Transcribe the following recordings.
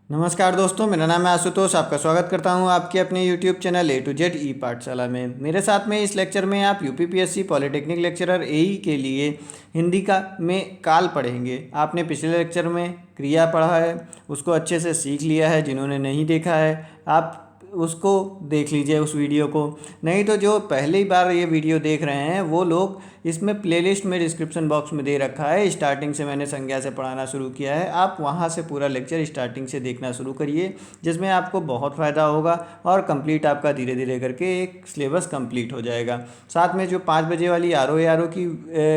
नमस्कार दोस्तों, मेरा नाम है आशुतोष। आपका स्वागत करता हूं आपके अपने YouTube channel A to Z ई पाठशाला में। मेरे साथ में इस लेक्चर में आप यूपीपीएससी पॉलिटेक्निक लेक्चरर AE के लिए हिंदी का में काल पढ़ेंगे। आपने पिछले लेक्चर में क्रिया पढ़ा है, उसको अच्छे से सीख लिया है। जिन्होंने नहीं देखा है आप उसको देख लीजिए उस वीडियो को। नहीं तो जो पहली बार ये वीडियो देख रहे हैं वो लोग इसमें प्लेलिस्ट में डिस्क्रिप्शन बॉक्स में दे रखा है। स्टार्टिंग से मैंने संज्ञा से पढ़ाना शुरू किया है, आप वहाँ से पूरा लेक्चर स्टार्टिंग से देखना शुरू करिए, जिसमें आपको बहुत फ़ायदा होगा और कंप्लीट आपका धीरे धीरे करके एक सिलेबस कंप्लीट हो जाएगा। साथ में जो 5 बजे वाली आर ओ की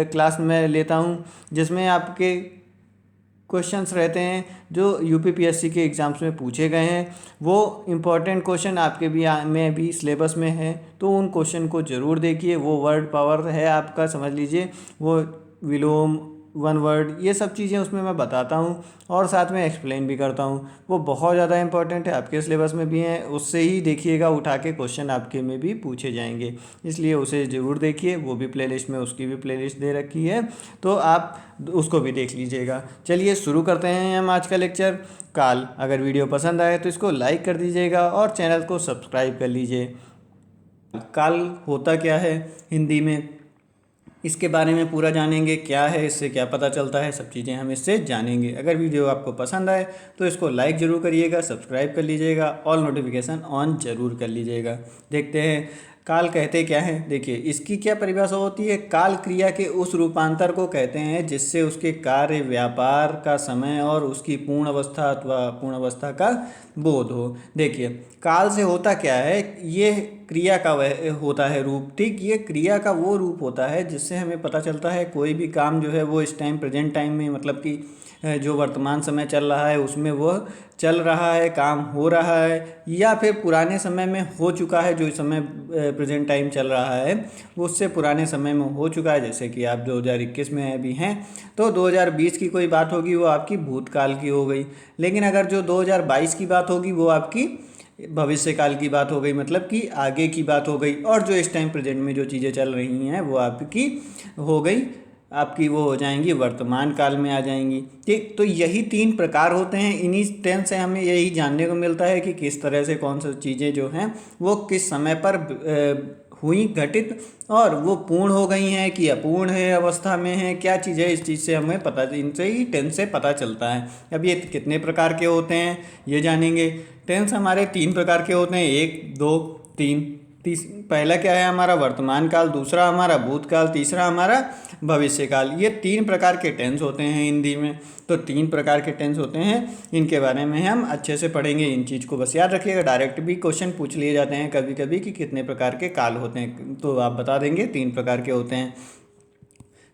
क्लास मैं लेता हूँ, जिसमें आपके क्वेश्चंस रहते हैं जो यूपीपीएससी के एग्ज़ाम्स में पूछे गए हैं। वो इम्पॉर्टेंट क्वेश्चन आपके भी में भी सिलेबस में है, तो उन क्वेश्चन को ज़रूर देखिए। वो वर्ड पावर है आपका, समझ लीजिए, वो विलोम, वन वर्ड, ये सब चीज़ें उसमें मैं बताता हूँ और साथ में एक्सप्लेन भी करता हूँ। वो बहुत ज़्यादा इंपॉर्टेंट है, आपके सिलेबस में भी हैं। उससे ही देखिएगा उठा के क्वेश्चन आपके में भी पूछे जाएंगे, इसलिए उसे ज़रूर देखिए। वो भी प्लेलिस्ट में, उसकी भी प्लेलिस्ट दे रखी है, तो आप उसको भी देख लीजिएगा। चलिए शुरू करते हैं हम आज का लेक्चर। काल, अगर वीडियो पसंद आए तो इसको लाइक कर दीजिएगा और चैनल को सब्सक्राइब कर लीजिए। काल होता क्या है हिंदी में, इसके बारे में पूरा जानेंगे। क्या है, इससे क्या पता चलता है, सब चीज़ें हम इससे जानेंगे। अगर वीडियो आपको पसंद आए तो इसको लाइक ज़रूर करिएगा, सब्सक्राइब कर लीजिएगा, ऑल नोटिफिकेशन ऑन ज़रूर कर लीजिएगा। देखते हैं काल कहते क्या है। देखिए इसकी क्या परिभाषा होती है। काल क्रिया के उस रूपांतर को कहते हैं जिससे उसके कार्य, व्यापार का समय और उसकी पूर्ण अवस्था अथवा पूर्ण अवस्था का बोध हो। देखिए काल से होता क्या है, ये क्रिया का वह होता है रूप। ठीक, ये क्रिया का वो रूप होता है जिससे हमें पता चलता है कोई भी काम जो है वो इस टाइम प्रेजेंट टाइम में, मतलब कि जो वर्तमान समय चल रहा है उसमें वो चल रहा है, काम हो रहा है, या फिर पुराने समय में हो चुका है। जो समय प्रेजेंट टाइम चल रहा है वो उससे पुराने समय में हो चुका है। जैसे कि आप 2021 में अभी हैं तो 2020 की कोई बात होगी वो आपकी भूतकाल की हो गई। लेकिन अगर जो 2022 की बात होगी वो आपकी भविष्य काल की बात हो गई, मतलब कि आगे की बात हो गई। और जो इस टाइम प्रेजेंट में जो चीज़ें चल रही हैं वो आपकी हो गई, आपकी वो हो जाएंगी वर्तमान काल में आ जाएंगी। ठीक, तो यही 3 प्रकार होते हैं। इन्हीं टेंस से हमें यही जानने को मिलता है कि किस तरह से कौन सी चीज़ें जो हैं वो किस समय पर हुई घटित, और वो पूर्ण हो गई हैं कि अपूर्ण है अवस्था में है, क्या चीज़ है, इस चीज़ से हमें पता, इनसे ही टेंस से पता चलता है। अब ये कितने प्रकार के होते हैं ये जानेंगे। टेंस हमारे 3 प्रकार के होते हैं, 1, 2, 3। पहला क्या है हमारा वर्तमान काल, दूसरा हमारा भूतकाल, तीसरा हमारा भविष्य काल। ये 3 प्रकार के टेंस होते हैं हिंदी में। तो 3 प्रकार के टेंस होते हैं, इनके बारे में हम अच्छे से पढ़ेंगे। इन चीज़ को बस याद रखिएगा। डायरेक्ट भी क्वेश्चन पूछ लिए जाते हैं कभी कभी कि कितने प्रकार के काल होते हैं, तो आप बता देंगे 3 प्रकार के होते हैं।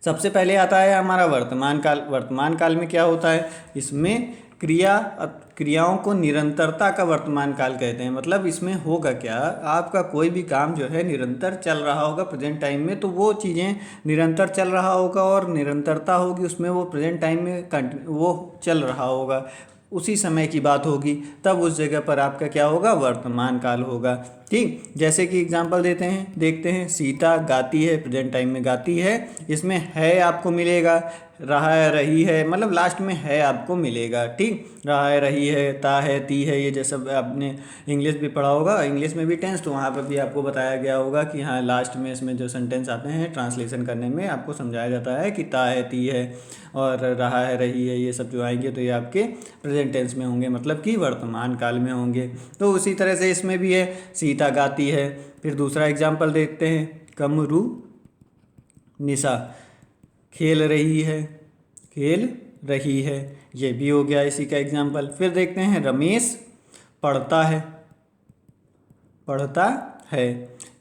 सबसे पहले आता है हमारा वर्तमान काल। वर्तमान काल में क्या होता है, इसमें क्रियाओं को निरंतरता का वर्तमान काल कहते हैं। मतलब इसमें होगा क्या, आपका कोई भी काम जो है निरंतर चल रहा होगा प्रेजेंट टाइम में, तो वो चीज़ें निरंतर चल रहा होगा और निरंतरता होगी उसमें, वो प्रेजेंट टाइम में वो चल रहा होगा, उसी समय की बात होगी, तब उस जगह पर आपका क्या होगा, वर्तमान काल होगा। ठीक, जैसे कि एग्जांपल देते हैं, देखते हैं। सीता गाती है, प्रेजेंट टाइम में गाती है, इसमें है आपको मिलेगा, रहा है, रही है, मतलब लास्ट में है आपको मिलेगा। ठीक, रहा है, रही है, ता है, ती है, ये जैसा आपने इंग्लिश भी पढ़ा होगा, इंग्लिश में भी टेंस, तो वहाँ पर भी आपको बताया गया होगा कि हाँ लास्ट में इसमें जो सेंटेंस आते हैं ट्रांसलेशन करने में आपको समझाया जाता है कि ता है, ती है और रहा है, रही है, ये सब जो आएंगे तो ये आपके प्रेजेंट टेंस में होंगे, मतलब कि वर्तमान काल में होंगे। तो उसी तरह से इसमें भी है, सीता गाती है। फिर दूसरा एग्जाम्पल देखते हैं, कमरू निशा खेल रही है, खेल रही है, ये भी हो गया इसी का एग्जाम्पल। फिर देखते हैं, रमेश पढ़ता है, पढ़ता है,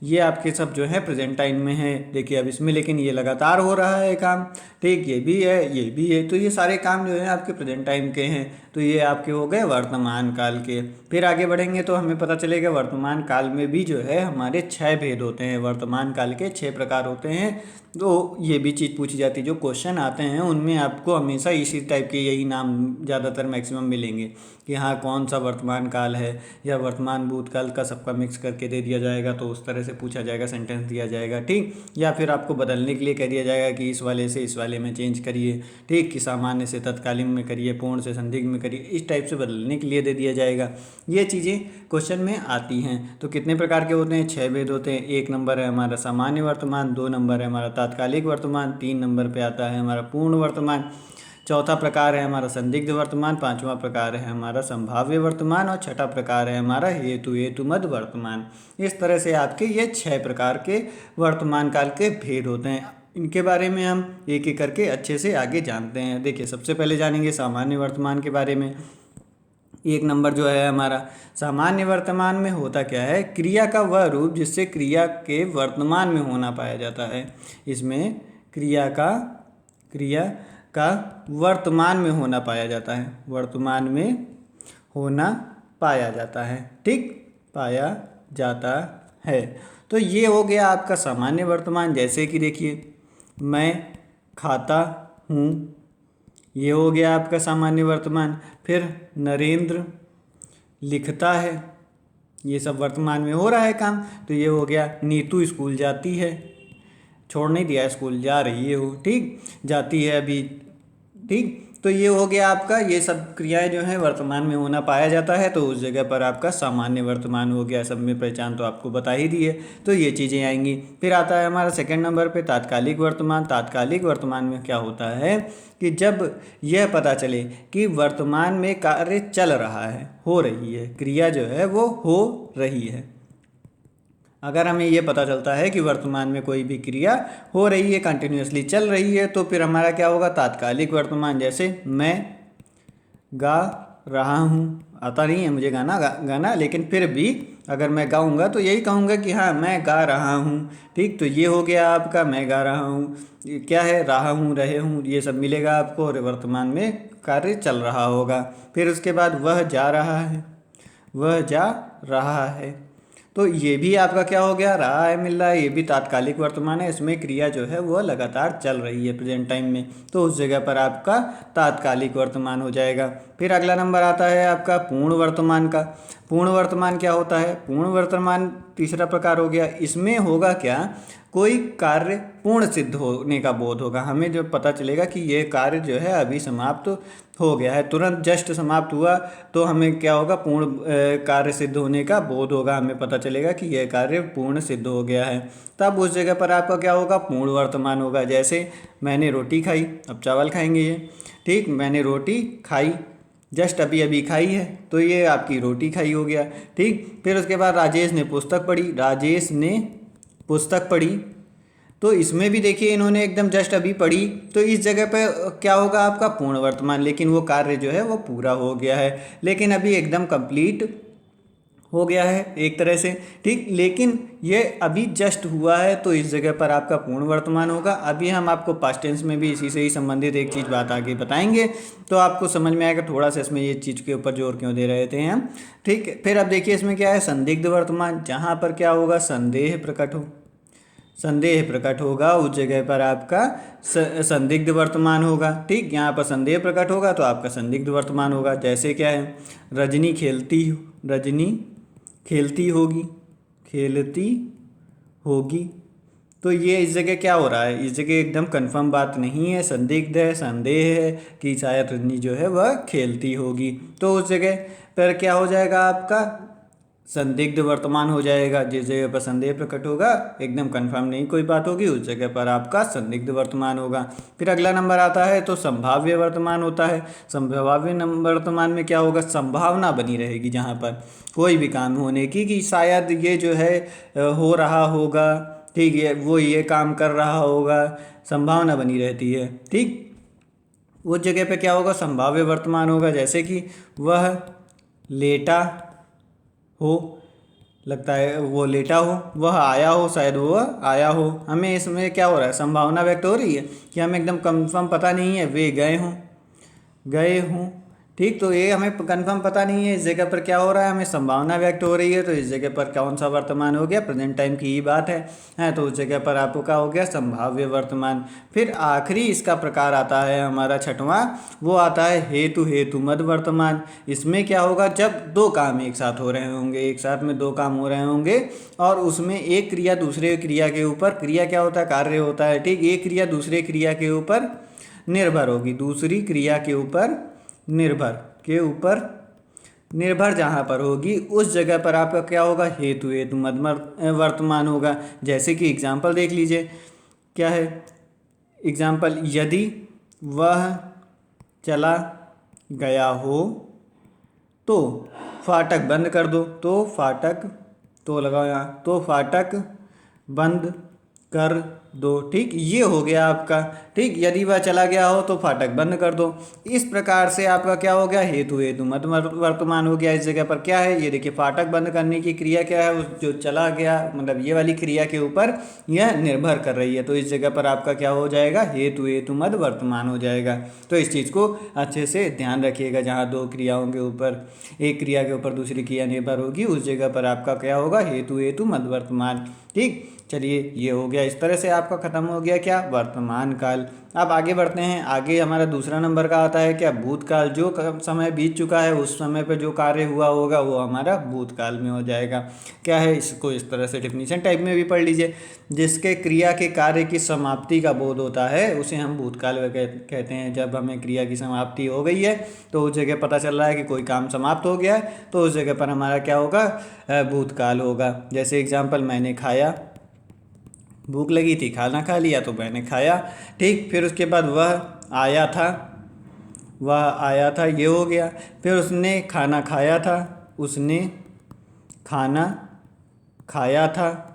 ये आपके सब जो है प्रेजेंट टाइम में है। देखिए अब इसमें लेकिन ये लगातार हो रहा है काम। ठीक, ये भी है, ये भी है, तो ये सारे काम जो है आपके प्रेजेंट टाइम के हैं, तो ये आपके हो गए वर्तमान काल के। फिर आगे बढ़ेंगे तो हमें पता चलेगा वर्तमान काल में भी जो है हमारे 6 भेद होते हैं। वर्तमान काल के 6 प्रकार होते हैं। तो ये भी चीज़ पूछी जाती है। जो क्वेश्चन आते हैं उनमें आपको हमेशा इसी टाइप के यही नाम ज़्यादातर मैक्सिमम मिलेंगे कि हाँ कौन सा वर्तमान काल है, या वर्तमान भूतकाल का सबका मिक्स करके दे दिया जाएगा तो उस तरह से पूछा जाएगा, सेंटेंस दिया जाएगा, ठीक। या फिर आपको बदलने के लिए कह दिया जाएगा कि इस वाले से इस वाले में चेंज करिए, ठीक, कि सामान्य से तत्कालीन में करिए, पूर्ण से संदिग्ध में करिए, इस टाइप से बदलने के लिए दे दिया जाएगा। ये चीज़ें क्वेश्चन में आती हैं। तो कितने प्रकार के होते हैं? 6 भेद होते हैं। 1 नंबर है हमारा सामान्य वर्तमान, 2 नंबर है हमारा तात्कालिक वर्तमान, 3 नंबर पे आता है हमारा पूर्ण वर्तमान, चौथा प्रकार है हमारा संदिग्ध वर्तमान, पांचवा प्रकार है हमारा संभाव्य वर्तमान, और छठा प्रकार है हमारा हेतुमद वर्तमान। इस तरह से आपके ये 6 प्रकार के वर्तमान काल के भेद होते हैं। इनके बारे में हम एक एक करके अच्छे से आगे जानते हैं। देखिए, सबसे पहले जानेंगे सामान्य वर्तमान के बारे में। 1 नंबर जो है हमारा सामान्य वर्तमान में होता क्या है? क्रिया का वह रूप जिससे क्रिया के वर्तमान में होना पाया जाता है। इसमें क्रिया का वर्तमान में होना पाया जाता है, वर्तमान में होना पाया जाता है, ठीक, पाया जाता है। तो ये हो गया आपका सामान्य वर्तमान। जैसे कि देखिए, मैं खाता हूँ, ये हो गया आपका सामान्य वर्तमान। फिर नरेंद्र लिखता है, ये सब वर्तमान में हो रहा है काम, तो ये हो गया। नीतू स्कूल जाती है, छोड़ नहीं दिया, स्कूल जा रही है वो, ठीक, जाती है अभी, ठीक। तो ये हो गया आपका, ये सब क्रियाएं जो हैं वर्तमान में होना पाया जाता है, तो उस जगह पर आपका सामान्य वर्तमान हो गया। सब में पहचान तो आपको बता ही दी है, तो ये चीज़ें आएंगी। फिर आता है हमारा सेकंड नंबर पे तात्कालिक वर्तमान। तात्कालिक वर्तमान में क्या होता है कि जब यह पता चले कि वर्तमान में कार्य चल रहा है, हो रही है, क्रिया जो है वो हो रही है। अगर हमें ये पता चलता है कि वर्तमान में कोई भी क्रिया हो रही है, कंटिन्यूअसली चल रही है, तो फिर हमारा क्या होगा? तात्कालिक वर्तमान। जैसे मैं गा रहा हूँ, आता नहीं है मुझे गाना, लेकिन फिर भी अगर मैं गाऊंगा तो यही कहूँगा कि हाँ मैं गा रहा हूँ, ठीक। तो ये हो गया आपका मैं गा रहा हूँ। क्या है? रहा हूँ, रहे हूँ, ये सब मिलेगा आपको, और वर्तमान में कार्य चल रहा होगा। फिर उसके बाद वह जा रहा है, वह जा रहा है, तो ये भी आपका क्या हो गया? रहा है, मिल रहा है, ये भी तात्कालिक वर्तमान है। इसमें क्रिया जो है वो लगातार चल रही है प्रेजेंट टाइम में, तो उस जगह पर आपका तात्कालिक वर्तमान हो जाएगा। फिर अगला नंबर आता है आपका पूर्ण वर्तमान का। पूर्ण वर्तमान क्या होता है? पूर्ण वर्तमान तीसरा प्रकार हो गया। इसमें होगा क्या? कोई कार्य पूर्ण सिद्ध होने का बोध होगा। हमें जो पता चलेगा कि ये कार्य जो है अभी समाप्त हो गया है, तुरंत जस्ट समाप्त हुआ, तो हमें क्या होगा? पूर्ण कार्य सिद्ध होने का बोध होगा। हमें पता चलेगा कि यह कार्य पूर्ण सिद्ध हो गया है, तब उस जगह पर आपका क्या होगा? पूर्ण वर्तमान होगा। जैसे मैंने रोटी खाई, अब चावल खाएंगे ये, ठीक, मैंने रोटी खाई, जस्ट अभी अभी खाई है, तो ये आपकी रोटी खाई हो गया, ठीक। फिर उसके बाद राजेश ने पुस्तक पढ़ी, राजेश ने पुस्तक पढ़ी, तो इसमें भी देखिए इन्होंने एकदम जस्ट अभी पढ़ी, तो इस जगह पे क्या होगा? आपका पूर्ण वर्तमान, लेकिन वो कार्य जो है वो पूरा हो गया है, लेकिन अभी एकदम कंप्लीट हो गया है एक तरह से, ठीक, लेकिन ये अभी जस्ट हुआ है, तो इस जगह पर आपका पूर्ण वर्तमान होगा। अभी हम आपको पास्ट टेंस में भी इसी से ही संबंधित एक चीज़ बात आगे बताएंगे, तो आपको समझ में आएगा थोड़ा सा इसमें ये चीज़ के ऊपर जोर क्यों दे रहे थे हम, ठीक। फिर अब देखिए इसमें क्या है? संदिग्ध वर्तमान, जहाँ पर क्या होगा? संदेह प्रकट होगा, उस जगह पर आपका संदिग्ध वर्तमान होगा, ठीक। यहाँ पर संदेह प्रकट होगा तो आपका संदिग्ध वर्तमान होगा। जैसे क्या है? रजनी खेलती होगी, तो ये इस जगह क्या हो रहा है? इस जगह एकदम कंफर्म बात नहीं है, संदिग्ध है, संदेह है कि शायद रजनी जो है वह खेलती होगी, तो उस जगह पर क्या हो जाएगा? आपका संदिग्ध वर्तमान हो जाएगा। जिस जगह पर संदेह प्रकट होगा, एकदम कंफर्म नहीं कोई बात होगी, उस जगह पर आपका संदिग्ध वर्तमान होगा। फिर अगला नंबर आता है तो संभाव्य वर्तमान होता है। संभाव्य वर्तमान में क्या होगा? संभावना बनी रहेगी जहाँ पर कोई भी काम होने की, कि शायद ये जो है हो रहा होगा, ठीक है, वो ये काम कर रहा होगा, संभावना बनी रहती है, ठीक। उस जगह पे क्या होगा? संभाव्य वर्तमान होगा। जैसे कि वह लेटा हो, लगता है वो लेटा हो, वह आया हो, शायद वह आया हो। हमें इसमें क्या हो रहा है? संभावना व्यक्त हो रही है कि हमें एकदम कंफर्म पता नहीं है। वे गए हों, ठीक, तो ये हमें कंफर्म पता नहीं है इस जगह पर क्या हो रहा है, हमें संभावना व्यक्त हो रही है, तो इस जगह पर कौन सा वर्तमान हो गया, प्रेजेंट टाइम की ही बात है तो उस जगह पर आपको क्या हो गया, संभाव्य वर्तमान। फिर आखिरी इसका प्रकार आता है हमारा छठवां, वो आता है हेतु हेतु मद वर्तमान। इसमें क्या होगा, जब दो काम एक साथ हो रहे होंगे, एक साथ में दो काम हो रहे होंगे और उसमें एक क्रिया दूसरे क्रिया के ऊपर, क्रिया क्या होता है, कार्य होता है, ठीक, एक क्रिया दूसरे क्रिया के ऊपर निर्भर होगी, दूसरी क्रिया के ऊपर निर्भर जहाँ पर होगी उस जगह पर आपका क्या होगा, हेतु हेतु मद वर्तमान होगा। जैसे कि एग्जाम्पल देख लीजिए, क्या है एग्जाम्पल, यदि वह चला गया हो तो फाटक बंद कर दो, तो फाटक, तो लगाओ यहाँ, तो फाटक बंद कर दो, ठीक, ये हो गया आपका, ठीक, यदि वह चला गया हो तो फाटक बंद कर दो। इस प्रकार से आपका क्या हो गया, हेतु हेतु मद वर्तमान हो गया। इस जगह पर क्या है, ये देखिए, फाटक बंद करने की क्रिया क्या है, उस जो चला गया मतलब ये वाली क्रिया के ऊपर यह निर्भर कर रही है, तो इस जगह पर आपका क्या हो जाएगा, हेतु हेतु मद वर्तमान हो जाएगा। तो इस चीज़ को अच्छे से ध्यान रखिएगा, जहाँ दो क्रियाओं के ऊपर, एक क्रिया के ऊपर दूसरी क्रिया निर्भर होगी उस जगह पर आपका क्या होगा, हेतु हेतु मद वर्तमान। ठीक, चलिए ये हो गया, इस तरह से आपका ख़त्म हो गया क्या, वर्तमान काल। अब आगे बढ़ते हैं, आगे हमारा दूसरा नंबर का आता है क्या, भूतकाल। जो समय बीत चुका है उस समय पे जो कार्य हुआ होगा वो हमारा भूतकाल में हो जाएगा। क्या है, इसको इस तरह से डेफिनेशन टाइप में भी पढ़ लीजिए, जिसके क्रिया के कार्य की समाप्ति का बोध होता है उसे हम भूतकाल कहते हैं। जब हमें क्रिया की समाप्ति हो गई है तो उस जगह पता चल रहा है कि कोई काम समाप्त हो गया है, तो उस जगह पर हमारा क्या होगा, भूतकाल होगा। जैसे एग्जाम्पल, मैंने खाया, भूख लगी थी, खाना खा लिया तो मैंने खाया, ठीक, फिर उसके बाद वह आया था, ये हो गया। फिर उसने खाना खाया था, उसने खाना खाया था,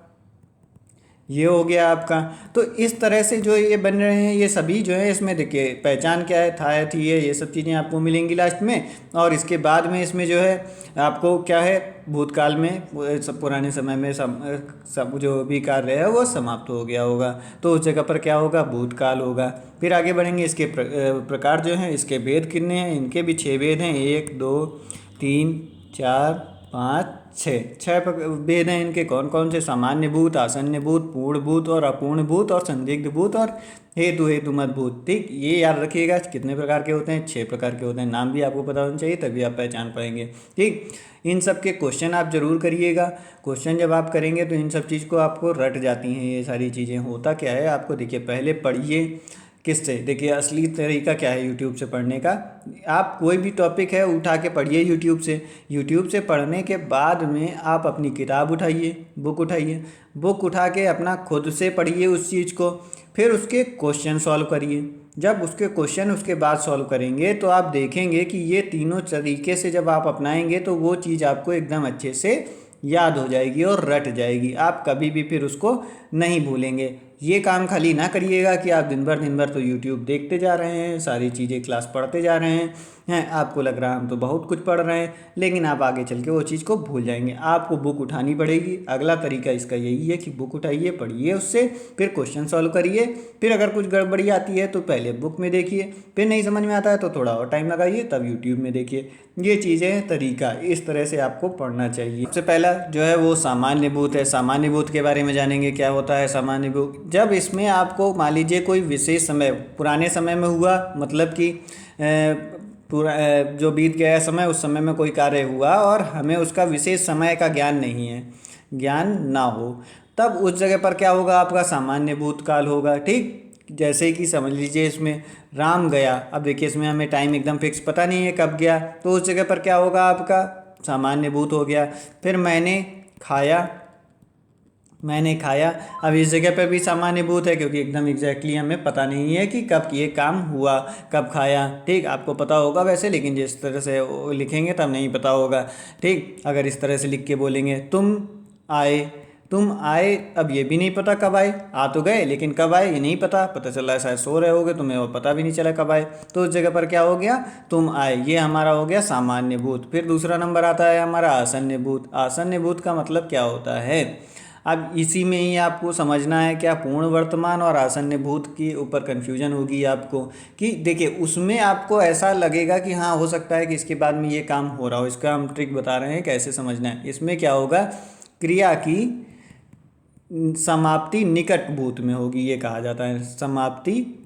ये हो गया आपका। तो इस तरह से जो ये बन रहे हैं ये सभी जो है, इसमें देखिए पहचान क्या है, था है, थी है, ये सब चीज़ें आपको मिलेंगी लास्ट में। और इसके बाद में इसमें जो है आपको क्या है, भूतकाल में सब पुराने समय में सब जो भी कार्य है वो समाप्त हो गया होगा, तो उस जगह पर क्या होगा, भूतकाल होगा। फिर आगे बढ़ेंगे, इसके प्रकार जो हैं, इसके भेद कितने हैं, इनके भी 6 भेद हैं, 1 2 3 4 5 छः भेद हैं इनके। कौन कौन से, सामान्य भूत, आसन्य भूत, पूर्ण भूत और अपूर्ण भूत और संदिग्ध भूत और हेतु हेतु मत भूत। ठीक, ये याद रखिएगा, कितने प्रकार के होते हैं, 6 प्रकार के होते हैं। नाम भी आपको पता होना चाहिए तभी आप पहचान पाएंगे। ठीक, इन सब के क्वेश्चन आप जरूर करिएगा। क्वेश्चन जब आप करेंगे तो इन सब चीज़ को आपको रट जाती हैं ये सारी चीज़ें। होता क्या है, आपको देखिए पहले पढ़िए किससे, देखिए असली तरीका क्या है यूट्यूब से पढ़ने का। आप कोई भी टॉपिक है उठा के पढ़िए यूट्यूब से। यूट्यूब से पढ़ने के बाद में आप अपनी किताब उठाइए, बुक उठाइए, बुक उठा के अपना खुद से पढ़िए उस चीज़ को, फिर उसके क्वेश्चन सॉल्व करिए। जब उसके क्वेश्चन उसके बाद सॉल्व करेंगे तो आप देखेंगे कि ये तीनों तरीके से जब आप अपनाएंगे तो वो चीज़ आपको एकदम अच्छे से याद हो जाएगी और रट जाएगी। आप कभी भी फिर उसको नहीं भूलेंगे। ये काम खाली ना करिएगा कि आप दिन भर तो यूट्यूब देखते जा रहे हैं, सारी चीज़ें क्लास पढ़ते जा रहे हैं, आपको लग रहा है हम तो बहुत कुछ पढ़ रहे हैं, लेकिन आप आगे चल के वो चीज़ को भूल जाएंगे। आपको बुक उठानी पड़ेगी। अगला तरीका इसका यही है कि बुक उठाइए, पढ़िए उससे, फिर क्वेश्चन सॉल्व करिए। फिर अगर कुछ गड़बड़ी आती है तो पहले बुक में देखिए, फिर नहीं समझ में आता है तो थोड़ा और टाइम लगाइए, तब यूट्यूब में देखिए। ये चीज़ें तरीका इस तरह से आपको पढ़ना चाहिए। सबसे पहला जो है वो सामान्य भूत है। सामान्य भूत के बारे में जानेंगे, क्या होता है सामान्य भूत। जब इसमें आपको मान लीजिए कोई विशेष समय पुराने समय में हुआ, मतलब कि पूरा जो बीत गया समय, उस समय में कोई कार्य हुआ और हमें उसका विशेष समय का ज्ञान नहीं है, ज्ञान ना हो, तब उस जगह पर क्या होगा, आपका सामान्य भूतकाल होगा। ठीक, जैसे कि समझ लीजिए इसमें राम गया, अब देखिए इसमें हमें टाइम एकदम फिक्स पता नहीं है कब गया, तो उस जगह पर क्या होगा, आपका सामान्य भूत हो गया। फिर मैंने खाया, अब इस जगह पर भी सामान्य भूत है, क्योंकि एकदम एग्जैक्टली हमें पता नहीं है कि कब ये काम हुआ, कब खाया। ठीक, आपको पता होगा वैसे, लेकिन जिस तरह से लिखेंगे तब नहीं पता होगा। ठीक, अगर इस तरह से लिख के बोलेंगे तुम आए, अब ये भी नहीं पता कब आए, आ तो गए लेकिन कब आए ये नहीं पता चल रहा है, शायद सो रहे होगे, तुम्हें वो पता भी नहीं चला कब आए, तो उस जगह पर क्या हो गया, तुम आए। ये हमारा हो गया सामान्य भूत। फिर दूसरा नंबर आता है हमारा आसन्य भूत। आसन्य भूत का मतलब क्या होता है, अब इसी में ही आपको समझना है क्या पूर्ण वर्तमान और आसन्न भूत के ऊपर कन्फ्यूजन होगी आपको कि देखिए उसमें आपको ऐसा लगेगा कि हाँ हो सकता है कि इसके बाद में ये काम हो रहा हो। इसका हम ट्रिक बता रहे हैं कैसे समझना है। इसमें क्या होगा, क्रिया की समाप्ति निकट भूत में होगी, ये कहा जाता है समाप्ति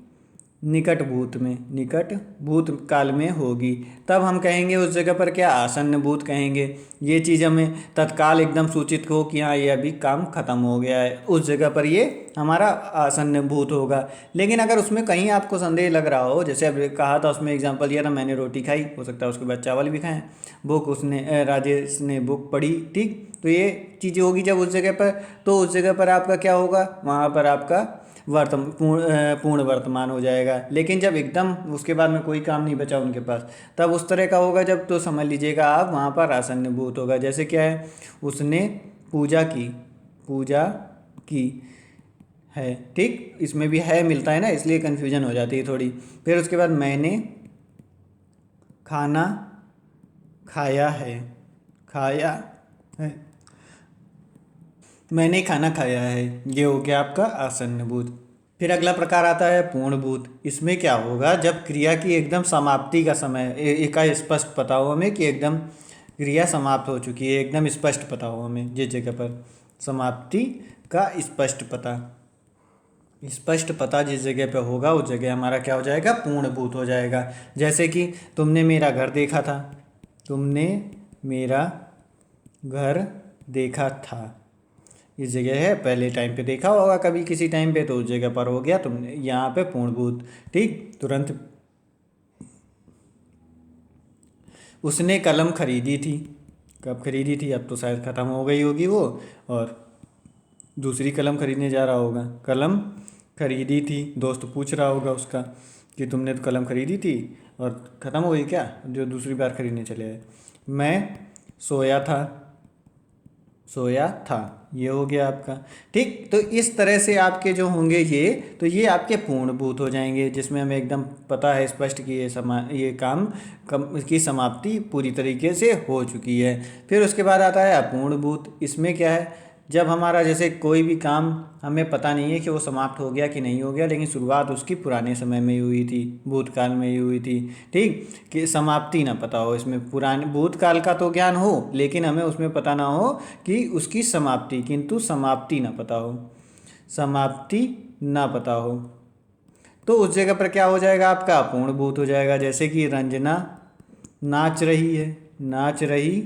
निकट भूत में, निकट भूत काल में होगी। तब हम कहेंगे उस जगह पर क्या, आसन्न भूत कहेंगे। ये चीज़ हमें तत्काल एकदम सूचित हो कि हाँ ये अभी काम खत्म हो गया है, उस जगह पर ये हमारा आसन्न भूत होगा। लेकिन अगर उसमें कहीं आपको संदेह लग रहा हो, जैसे अब कहा था उसमें एग्जांपल दिया था मैंने रोटी खाई, हो सकता है उसके बाद चावल भी खाएं, बुक उसने राजेश ने बुक पढ़ी, ठीक। तो ये चीज़ें होगी जब उस जगह पर, तो उस जगह पर आपका क्या होगा, वहाँ पर आपका पूर्ण वर्तमान हो जाएगा। लेकिन जब एकदम उसके बाद में कोई काम नहीं बचा उनके पास, तब उस तरह का होगा जब, तो समझ लीजिएगा आप वहाँ पर आसन्न भूत होगा। जैसे क्या है, उसने पूजा की, पूजा की है, ठीक। इसमें भी है मिलता है ना, इसलिए कन्फ्यूजन हो जाती है थोड़ी। फिर उसके बाद मैंने खाना खाया है, खाया है, मैंने खाना खाया है, ये हो गया आपका आसन्न भूत। फिर अगला प्रकार आता है पूर्ण भूत। इसमें क्या होगा, जब क्रिया की एकदम समाप्ति का समय का स्पष्ट पता हो हमें कि एकदम क्रिया समाप्त हो चुकी है, एकदम स्पष्ट पता हो हमें, जिस जगह पर समाप्ति का स्पष्ट पता जिस जगह पे होगा उस जगह हमारा क्या हो जाएगा, पूर्ण भूत हो जाएगा। जैसे कि तुमने मेरा घर देखा था, तुमने मेरा घर देखा था, इस जगह है, पहले टाइम पे देखा होगा कभी किसी टाइम पे, तो उस जगह पर हो गया तुमने यहाँ पे पूर्णभूत, ठीक। तुरंत उसने कलम खरीदी थी, कब खरीदी थी, अब तो शायद ख़त्म हो गई होगी वो, और दूसरी कलम खरीदने जा रहा होगा। कलम खरीदी थी, दोस्त पूछ रहा होगा उसका कि तुमने तो कलम खरीदी थी और ख़त्म हो गई क्या, जो दूसरी बार खरीदने चले आए। मैं सोया था, सोया था, ये हो गया आपका, ठीक। तो इस तरह से आपके जो होंगे ये, तो ये आपके पूर्णभूत हो जाएंगे, जिसमें हमें एकदम पता है स्पष्ट कि ये काम की समाप्ति पूरी तरीके से हो चुकी है। फिर उसके बाद आता है अपूर्णभूत। इसमें क्या है, जब हमारा जैसे कोई भी काम हमें पता नहीं है कि वो समाप्त हो गया कि नहीं हो गया, लेकिन शुरुआत उसकी पुराने समय में ही हुई थी, भूतकाल में ही हुई थी, ठीक। कि समाप्ति ना पता हो, इसमें पुराने भूतकाल का तो ज्ञान हो लेकिन हमें उसमें पता ना हो कि उसकी समाप्ति, किंतु समाप्ति ना पता हो, समाप्ति ना पता हो, तो उस जगह पर क्या हो जाएगा, आपका अपूर्ण भूत हो जाएगा। जैसे कि रंजना नाच रही है, नाच रही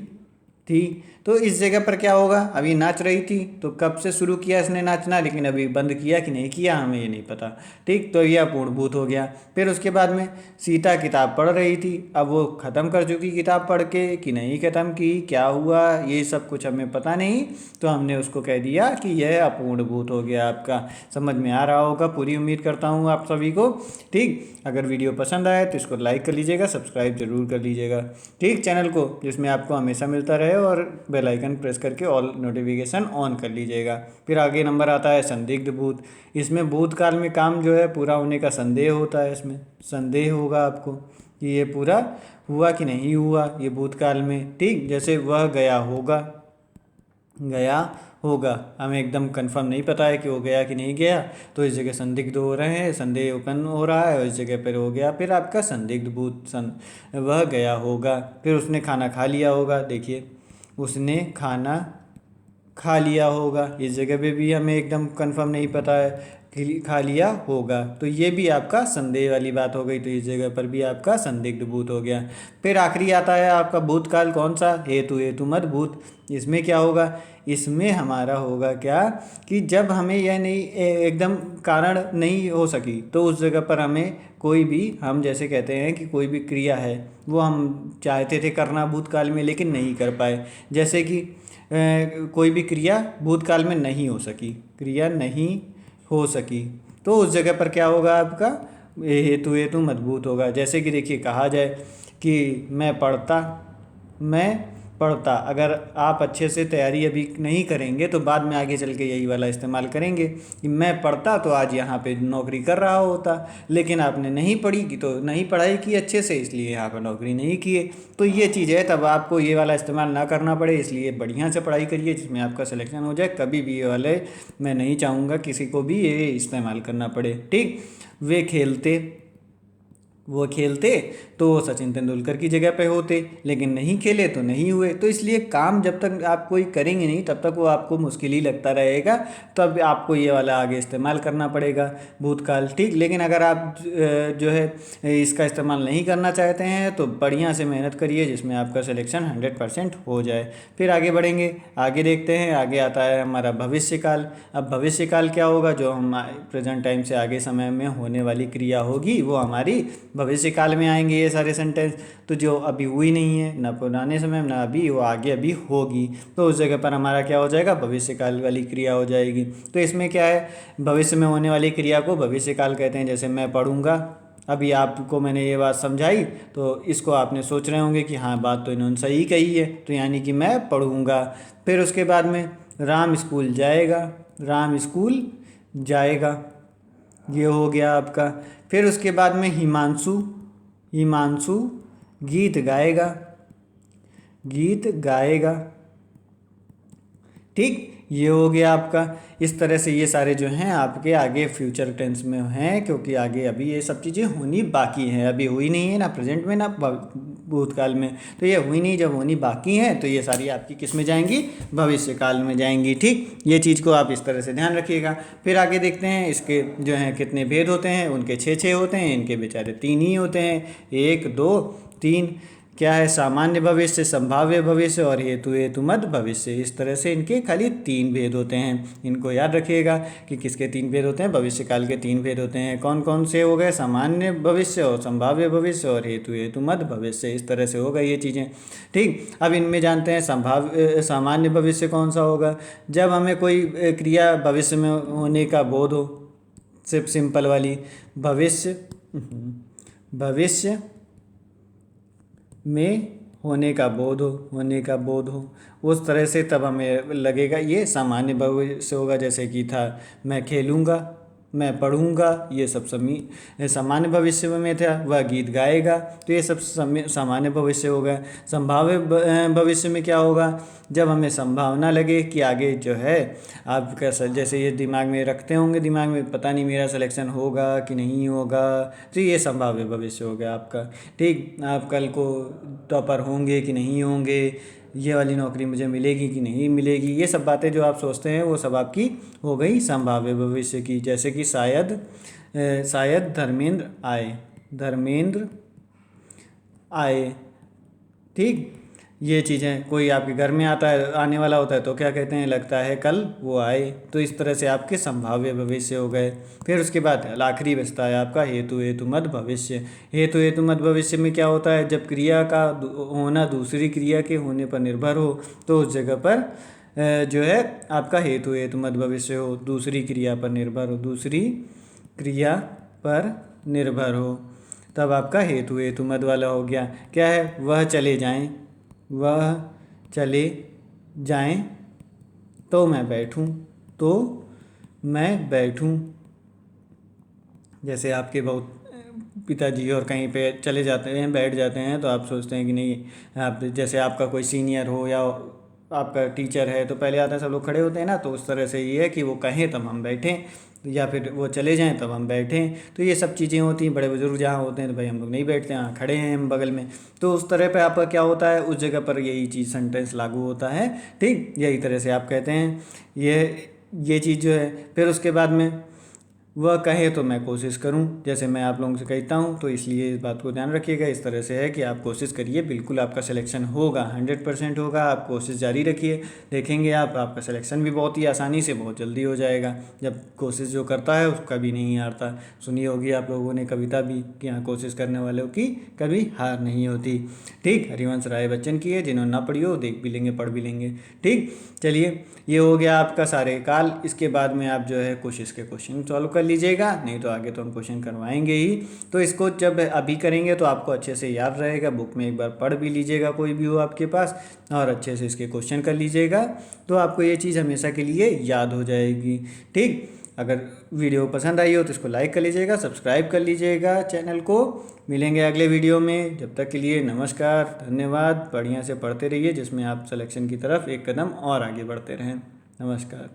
थी, तो इस जगह पर क्या होगा, अभी नाच रही थी तो कब से शुरू किया इसने नाचना, लेकिन अभी बंद किया कि नहीं किया हमें ये नहीं पता, ठीक। तो यह अपूर्णभूत हो गया। फिर उसके बाद में सीता किताब पढ़ रही थी, अब वो ख़त्म कर चुकी किताब पढ़ के कि नहीं ख़त्म की, क्या हुआ ये सब कुछ हमें पता नहीं, तो हमने उसको कह दिया कि यह अपूर्णभूत हो गया। आपका समझ में आ रहा होगा, पूरी उम्मीद करता हूँ आप सभी को, ठीक। अगर वीडियो पसंद आए तो इसको लाइक कर लीजिएगा, सब्सक्राइब जरूर कर लीजिएगा, ठीक, चैनल को, जिसमें आपको हमेशा मिलता रहे, और बेल आइकन प्रेस करके ऑल नोटिफिकेशन ऑन कर लीजिएगा। फिर आगे नंबर आता है संदिग्ध भूत। इसमें भूतकाल में काम जो है पूरा होने का संदेह होता है, इसमें संदेह होगा आपको कि ये पूरा हुआ कि नहीं हुआ, ये भूतकाल में, ठीक। जैसे वह गया होगा, गया होगा, हमें एकदम कंफर्म नहीं पता है कि वो गया कि नहीं गया, तो इस जगह संदिग्ध हो रहे हैं, संदेह उत्पन्न हो रहा है, और इस जगह पर हो गया फिर आपका संदिग्ध भूत। वह गया होगा। फिर उसने खाना खा लिया होगा, देखिए उसने खाना खा लिया होगा, इस जगह पे भी हमें एकदम कंफर्म नहीं पता है कि खा लिया होगा, तो ये भी आपका संदेह वाली बात हो गई, तो इस जगह पर भी आपका संदिग्ध भूत हो गया। फिर आखिरी आता है आपका भूतकाल, कौन सा, हेतु हेतु मत भूत। इसमें क्या होगा, इसमें हमारा होगा क्या कि जब हमें यह नहीं एकदम कारण नहीं हो सकी, तो उस जगह पर हमें कोई भी, हम जैसे कहते हैं कि कोई भी क्रिया है वो हम चाहते थे करना भूतकाल में लेकिन नहीं कर पाए, जैसे कि कोई भी क्रिया भूतकाल में नहीं हो सकी, क्रिया नहीं हो सकी, तो उस जगह पर क्या होगा आपका हेतु हेतु मजबूत होगा। जैसे कि देखिए कहा जाए कि मैं पड़ता। अगर आप अच्छे से तैयारी अभी नहीं करेंगे तो बाद में आगे चल के यही वाला इस्तेमाल करेंगे कि मैं पढ़ता तो आज यहाँ पे नौकरी कर रहा होता, लेकिन आपने नहीं पढ़ी की तो नहीं पढ़ाई की अच्छे से, इसलिए यहाँ पर नौकरी नहीं किए। तो ये चीज़ है, तब आपको ये वाला इस्तेमाल ना करना पड़े, इसलिए बढ़िया से पढ़ाई करिए जिसमें आपका सिलेक्शन हो जाए। कभी भी ये वाले मैं नहीं चाहूँगा किसी को भी ये इस्तेमाल करना पड़े। ठीक, वो खेलते तो वो सचिन तेंदुलकर की जगह पे होते, लेकिन नहीं खेले तो नहीं हुए। तो इसलिए काम जब तक आप कोई करेंगे नहीं तब तक वो आपको मुश्किल ही लगता रहेगा, तब आपको ये वाला आगे इस्तेमाल करना पड़ेगा भूतकाल। ठीक, लेकिन अगर आप जो है इसका इस्तेमाल नहीं करना चाहते हैं तो बढ़िया से मेहनत करिए जिसमें आपका सिलेक्शन 100% हो जाए। फिर आगे बढ़ेंगे, आगे देखते हैं, आगे आता है हमारा भविष्यकाल। अब भविष्यकाल क्या होगा? जो हम प्रेजेंट टाइम से आगे समय में होने वाली क्रिया होगी वो हमारी भविष्य काल में आएंगे ये सारे सेंटेंस। तो जो अभी हुई नहीं है, ना पुराने समय में ना अभी, वो आगे अभी होगी, तो उस जगह पर हमारा क्या हो जाएगा? भविष्य काल वाली क्रिया हो जाएगी। तो इसमें क्या है, भविष्य में होने वाली क्रिया को भविष्य काल कहते हैं। जैसे मैं पढ़ूंगा, अभी आपको मैंने ये बात समझाई तो इसको आपने सोच रहे होंगे कि हाँ बात तो इन्होंने सही कही है, तो यानी कि मैं पढ़ूंगा। फिर उसके बाद में राम स्कूल जाएगा, राम स्कूल जाएगा, ये हो गया आपका। फिर उसके बाद में हिमांशु, हिमांशु गीत गाएगा, गीत गाएगा। ठीक, ये हो गया आपका। इस तरह से ये सारे जो हैं आपके आगे फ्यूचर टेंस में हैं, क्योंकि आगे अभी ये सब चीज़ें होनी बाकी हैं। अभी हुई नहीं है ना प्रेजेंट में ना भूतकाल में, तो ये हुई नहीं, जब होनी बाकी हैं तो ये सारी आपकी किस में जाएंगी? भविष्य काल में जाएंगी। ठीक, ये चीज़ को आप इस तरह से ध्यान रखिएगा। फिर आगे देखते हैं इसके जो हैं कितने भेद होते हैं। उनके 6 होते हैं, इनके बेचारे 3 ही होते हैं, 1 2 3। क्या है? सामान्य भविष्य, संभाव्य भविष्य और हेतु हेतुमत भविष्य। इस तरह से इनके खाली 3 भेद होते हैं। इनको याद रखिएगा कि किसके 3 भेद होते हैं? भविष्य काल के 3 भेद होते हैं। कौन कौन से हो गए? सामान्य भविष्य और संभाव्य भविष्य और हेतु हेतुमत भविष्य। इस तरह से हो गई ये चीज़ें। ठीक, अब इनमें जानते हैं सामान्य भविष्य कौन सा होगा? जब हमें कोई क्रिया भविष्य में होने का बोध हो, सिर्फ सिंपल वाली भविष्य में होने का बोध हो, होने का बोध हो, उस तरह से तब हमें लगेगा ये सामान्य भविष्य होगा। जैसे कि था मैं खेलूँगा, मैं पढ़ूँगा, ये सब सामान्य भविष्य में था। वह गीत गाएगा, तो ये सब सामान्य भविष्य होगा। संभाव्य भविष्य में क्या होगा? जब हमें संभावना लगे कि आगे जो है आपका जैसे ये दिमाग में रखते होंगे, दिमाग में पता नहीं मेरा सिलेक्शन होगा कि नहीं होगा, तो ये संभाव्य भविष्य हो गया आपका। ठीक, आप कल को टॉपर होंगे कि नहीं होंगे, ये वाली नौकरी मुझे मिलेगी कि नहीं मिलेगी, ये सब बातें जो आप सोचते हैं वो सब आपकी हो गई संभाव्य भविष्य की। जैसे कि शायद धर्मेंद्र आए, धर्मेंद्र आए। ठीक, ये चीज़ें कोई आपके घर में आता है, आने वाला होता है, तो क्या कहते हैं? लगता है कल वो आए। तो इस तरह से आपके संभाव्य भविष्य हो गए। फिर उसके बाद आखिरी बचता है आपका हेतु हेतुमत भविष्य। हेतु हेतुमत भविष्य में क्या होता है? जब क्रिया का होना दूसरी क्रिया के होने पर निर्भर हो, तो उस जगह पर जो है आपका हेतु हेतुमत भविष्य हो, दूसरी क्रिया पर निर्भर हो, दूसरी क्रिया पर निर्भर हो, तब आपका हेतु हेतुमत वाला हो गया। क्या है? वह चले जाएं, वह चले जाएं, तो मैं बैठूं, तो मैं बैठूं। जैसे आपके बहुत पिताजी और कहीं पे चले जाते हैं, बैठ जाते हैं, तो आप सोचते हैं कि नहीं, आप जैसे आपका कोई सीनियर हो या आपका टीचर है, तो पहले आते हैं सब लोग खड़े होते हैं ना, तो उस तरह से ये है कि वो कहें तब हम बैठें, या फिर वो चले जाएं तब हम बैठें। तो ये सब चीज़ें होती हैं। बड़े बुजुर्ग जहाँ होते हैं तो भाई हम लोग नहीं बैठते, हाँ खड़े हैं हम बगल में, तो उस तरह पे आपका क्या होता है? उस जगह पर यही चीज़ सेंटेंस लागू होता है। ठीक, यही तरह से आप कहते हैं ये चीज़ जो है। फिर उसके बाद में वह कहे तो मैं कोशिश करूं, जैसे मैं आप लोगों से कहता हूं, तो इसलिए इस बात को ध्यान रखिएगा। इस तरह से है कि आप कोशिश करिए, बिल्कुल आपका सिलेक्शन होगा, 100% होगा। आप कोशिश जारी रखिए, देखेंगे आपका सिलेक्शन भी बहुत ही आसानी से बहुत जल्दी हो जाएगा। जब कोशिश जो करता है उसका भी नहीं हारता। सुनी होगी आप लोगों ने कविता भी कि हाँ, कोशिश करने वालों की कभी हार नहीं होती। ठीक, हरिवंश राय बच्चन की है, जिन्होंने ना पढ़ी हो देख भी लेंगे, पढ़ भी लेंगे। ठीक, चलिए, ये हो गया आपका सारे काल। इसके बाद में आप जो है कोशिश के क्वेश्चन सॉल्व कर लीजिएगा, नहीं तो आगे तो हम क्वेश्चन करवाएंगे ही। तो इसको जब अभी करेंगे तो आपको अच्छे से याद रहेगा, बुक में एक बार पढ़ भी लीजिएगा कोई भी हो आपके पास, और अच्छे से इसके क्वेश्चन कर लीजिएगा, तो आपको ये चीज़ हमेशा के लिए याद हो जाएगी। ठीक, अगर वीडियो पसंद आई हो तो इसको लाइक कर लीजिएगा, सब्सक्राइब कर लीजिएगा चैनल को। मिलेंगे अगले वीडियो में, जब तक के लिए नमस्कार, धन्यवाद। बढ़िया से पढ़ते रहिए जिसमें आप सिलेक्शन की तरफ एक कदम और आगे बढ़ते रहें। नमस्कार।